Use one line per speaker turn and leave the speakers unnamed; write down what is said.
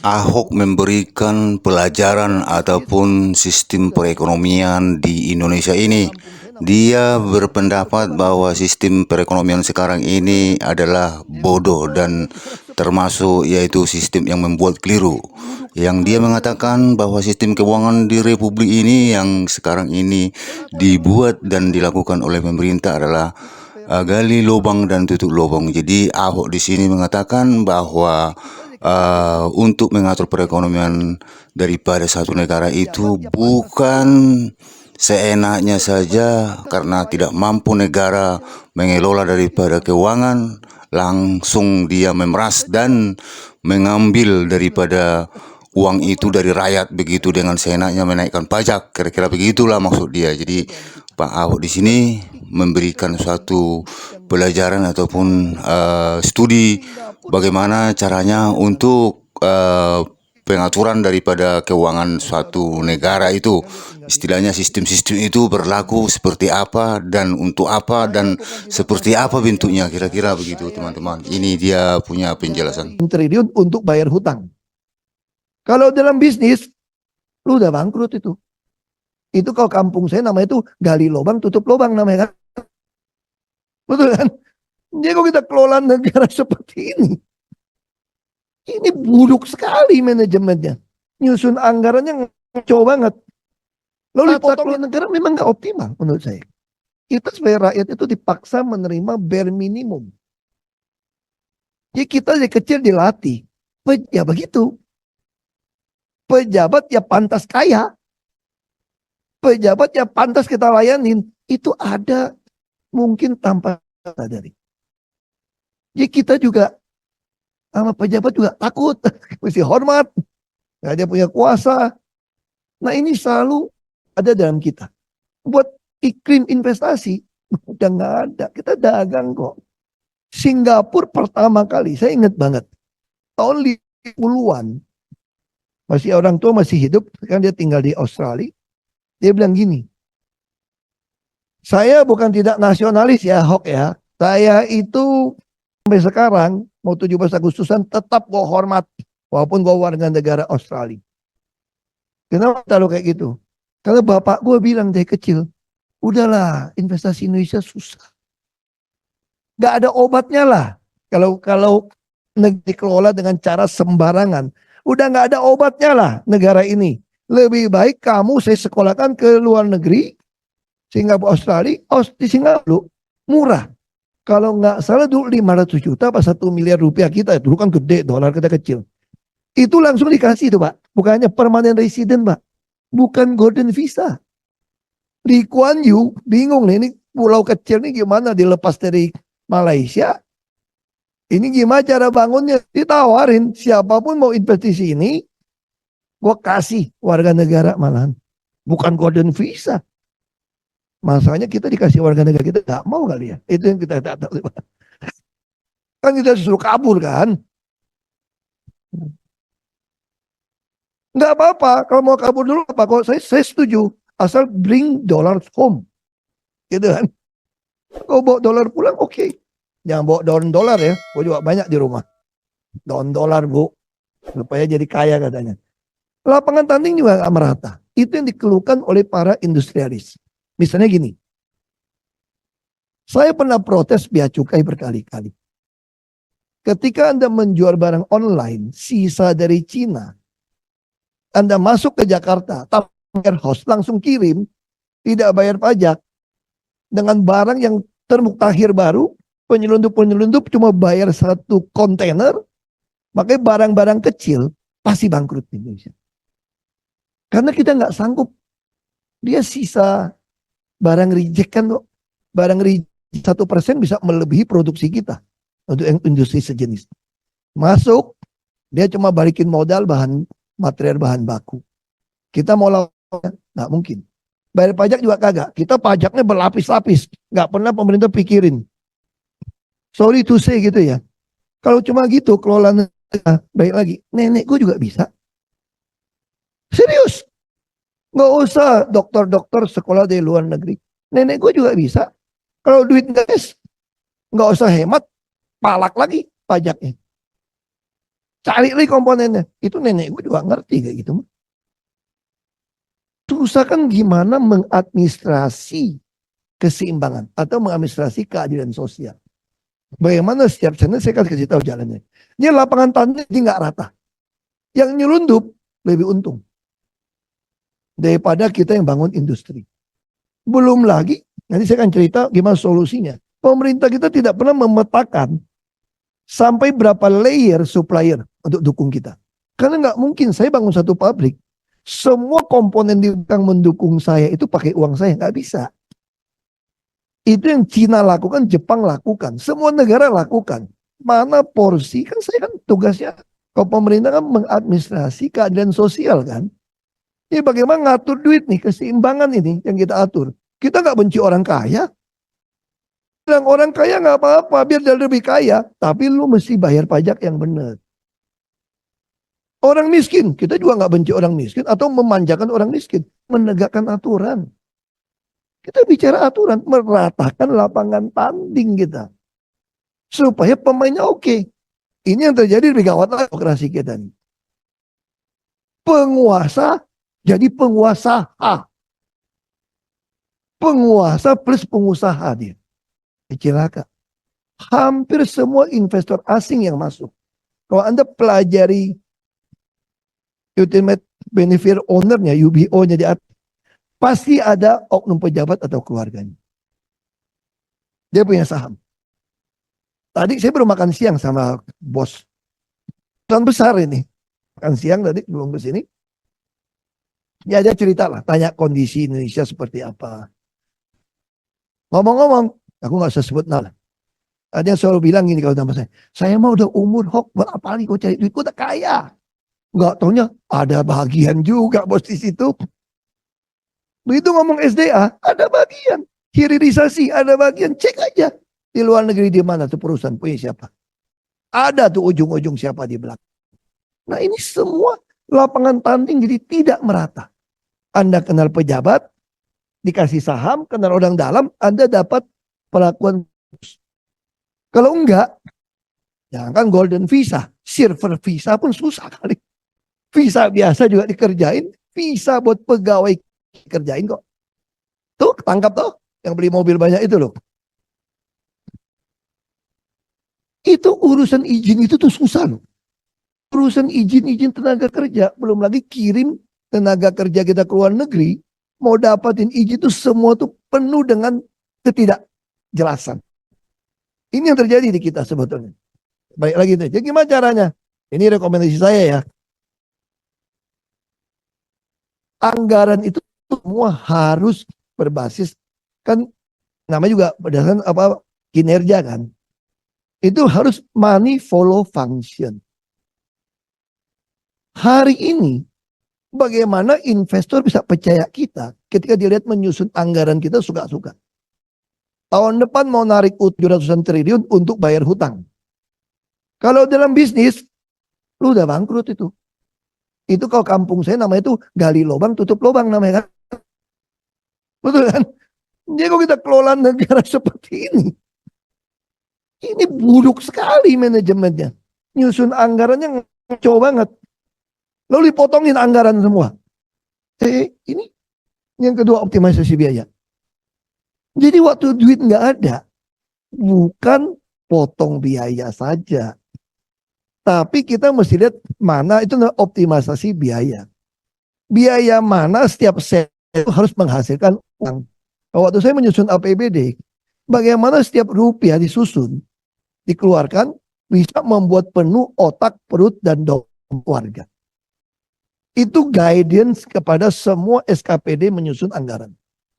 Ahok memberikan pelajaran ataupun sistem perekonomian di Indonesia ini. Dia berpendapat bahwa sistem perekonomian sekarang ini adalah bodoh dan termasuk yaitu sistem yang membuat keliru. Yang dia mengatakan bahwa sistem keuangan di Republik ini yang sekarang ini dibuat dan dilakukan oleh pemerintah adalah gali lubang dan tutup lubang. Jadi Ahok di sini mengatakan bahwa untuk mengatur perekonomian daripada satu negara itu bukan seenaknya saja karena tidak mampu negara mengelola daripada keuangan, langsung dia memeras dan mengambil daripada uang itu dari rakyat begitu dengan seenaknya menaikkan pajak, kira-kira begitulah maksud dia. Jadi Pak Ahok di sini memberikan suatu pelajaran ataupun studi bagaimana caranya untuk pengaturan daripada keuangan suatu negara itu. Istilahnya sistem-sistem itu berlaku seperti apa dan untuk apa dan seperti apa bentuknya, kira-kira begitu teman-teman. Ini dia punya penjelasan.
Triliun untuk bayar hutang. Kalau dalam bisnis, lu udah bangkrut itu. Itu kalau kampung saya namanya itu gali lubang tutup lubang namanya kan. Betul kan? Jadi kalau kita kelola negara seperti ini buruk sekali manajemennya. Nyusun anggarannya ngaco banget. Lalu tata kelola negara memang nggak optimal menurut saya. Kita sebagai rakyat itu dipaksa menerima bare minimum. Jadi kita dari kecil dilatih. Ya begitu. Pejabat ya pantas kaya. Pejabat ya pantas kita layanin. Itu ada mungkin tanpa sadari. Jadi kita juga sama pejabat juga takut. Mesti hormat. Gak ada punya kuasa. Nah ini selalu ada dalam kita. Buat iklim investasi. Udah gak ada. Kita dagang kok. Singapura pertama kali. Saya ingat banget. Tahun 50-an. Masih orang tua masih hidup. Kan dia tinggal di Australia. Dia bilang gini. Saya bukan tidak nasionalis ya, Hok ya. Saya itu sampai sekarang mau 17 Agustusan tetap gue hormat. Walaupun gue warga negara Australia. Kenapa kalau kayak gitu? Karena bapak gue bilang dari kecil. Udahlah investasi Indonesia susah. Gak ada obatnya lah. Kalau dikelola dengan cara sembarangan. Udah gak ada obatnya lah negara ini. Lebih baik kamu saya sekolahkan ke luar negeri. Singapura, Australia. Di Singapura murah. Kalau nggak salah dulu 500 juta apa 1 miliar rupiah kita. Dulu kan gede, dolar kita kecil. Itu langsung dikasih tuh Pak. Bukannya permanent resident Pak. Bukan golden visa. Lee Kuan Yew bingung nih. Ini pulau kecil nih gimana dilepas dari Malaysia. Ini gimana cara bangunnya. Ditawarin siapapun mau investasi ini. Gue kasih warga negara malahan. Bukan golden visa. Masalahnya kita dikasih warga negara kita gak mau kali ya. Itu yang kita tak tahu. Kan kita disuruh kabur kan. Nggak apa-apa. Kalau mau kabur dulu apa? Kalau saya setuju. Asal bring dollars home. Gitu kan. Kalau bawa dolar pulang oke. Jangan bawa dolar ya. Gue juga banyak di rumah. Dolar bu. Supaya jadi kaya katanya. Lapangan tanding juga gak merata. Itu yang dikeluhkan oleh para industrialis. Misalnya gini. Saya pernah protes bea cukai berkali-kali. Ketika Anda menjual barang online, sisa dari Cina, Anda masuk ke Jakarta, warehouse langsung kirim, tidak bayar pajak, dengan barang yang termuktahir baru, penyelundup-penyelundup cuma bayar 1 kontainer, makanya barang-barang kecil pasti bangkrut di Indonesia. Karena kita nggak sanggup, dia sisa barang reject kan kok, barang reject 1% bisa melebihi produksi kita untuk industri sejenis. Masuk, dia cuma balikin modal material bahan baku. Kita mau lawan, nggak mungkin. Bayar pajak juga kagak. Kita pajaknya berlapis-lapis, nggak pernah pemerintah pikirin. Sorry to say gitu ya. Kalau cuma gitu kelola negara, baik lagi. Nenek gue juga bisa. Serius. Nggak usah dokter-dokter sekolah dari luar negeri. Nenek gue juga bisa. Kalau duit nggak usah hemat, palak lagi pajaknya. cari lagi komponennya. Itu nenek gue juga ngerti kayak gitu. Susah kan gimana mengadministrasi keseimbangan atau mengadministrasi keadilan sosial. Bagaimana setiap channel saya kasih tahu jalannya. Ini lapangan tanah ini nggak rata. Yang nyelundup lebih untung daripada kita yang bangun industri. Belum lagi, nanti saya akan cerita gimana solusinya. Pemerintah kita tidak pernah memetakan sampai berapa layer supplier untuk dukung kita. Karena nggak mungkin saya bangun satu pabrik, semua komponen yang mendukung saya itu pakai uang saya, nggak bisa. Itu yang Cina lakukan, Jepang lakukan, semua negara lakukan. Mana porsi, kan saya kan tugasnya, kalau pemerintah kan mengadministrasi keadilan sosial kan. Ini bagaimana ngatur duit nih, keseimbangan ini yang kita atur. Kita nggak benci orang kaya. Bilang orang kaya nggak apa-apa, biar dia lebih kaya. Tapi lu mesti bayar pajak yang benar. Orang miskin, kita juga nggak benci orang miskin atau memanjakan orang miskin. Menegakkan aturan. Kita bicara aturan, meratakan lapangan tanding kita. Supaya pemainnya oke. Ini yang terjadi di gawat demokrasi kita nih. Penguasa jadi penguasa A. Penguasa plus pengusaha dia. Celaka. Hampir semua investor asing yang masuk. Kalau Anda pelajari Ultimate Beneficiary Owner-nya, UBO-nya di atas, pasti ada oknum pejabat atau keluarganya. Dia punya saham. Tadi saya baru makan siang sama bos. Perusahaan besar ini. Makan siang tadi belum ke sini. Ya dia cerita lah, tanya kondisi Indonesia seperti apa. Ngomong-ngomong, aku nggak usah sebut nama. Ada yang selalu bilang gini kalau nama saya mau udah umur hok, buat apa lagi kau cari duit, kau udah kaya. Nggak taunya ada bagian juga bos di situ. Begitu ngomong SDA, ada bagian. Hilirisasi, ada bagian. Cek aja. Di luar negeri di mana tuh perusahaan punya siapa. Ada tuh ujung-ujung siapa di belakang. Nah ini semua lapangan tanding jadi tidak merata. Anda kenal pejabat, dikasih saham, kenal orang dalam, Anda dapat perlakuan. Kalau enggak, jangan golden visa, silver visa pun susah kali. Visa biasa juga dikerjain, visa buat pegawai kerjain kok. Tuh tangkap tuh yang beli mobil banyak itu loh. Itu urusan izin itu tuh susah loh. Urusan izin tenaga kerja, belum lagi kirim tenaga kerja kita ke luar negeri, mau dapatin izin itu semua tuh penuh dengan ketidakjelasan. Ini yang terjadi di kita sebetulnya. Baik lagi nih, jadi gimana caranya? Ini rekomendasi saya ya. Anggaran itu semua harus berbasis, kan namanya juga berdasarkan apa kinerja kan. Itu harus money follow function. Hari ini bagaimana investor bisa percaya kita ketika dilihat menyusun anggaran kita suka-suka. Tahun depan mau narik 700-an triliun untuk bayar hutang. Kalau dalam bisnis, lu udah bangkrut itu. Itu kalau kampung saya namanya itu gali lubang, tutup lubang namanya kan. Betul kan? Jadi kalau kita kelola negara seperti ini buruk sekali manajemennya. Nyusun anggarannya ngaco banget. Lalu dipotongin anggaran semua. Ini yang kedua optimalisasi biaya. Jadi waktu duit nggak ada, bukan potong biaya saja. Tapi kita mesti lihat mana itu optimalisasi biaya. Biaya mana setiap set itu harus menghasilkan uang. Waktu saya menyusun APBD, bagaimana setiap rupiah disusun, dikeluarkan, bisa membuat penuh otak, perut, dan dompet warga. Itu guidance kepada semua SKPD menyusun anggaran.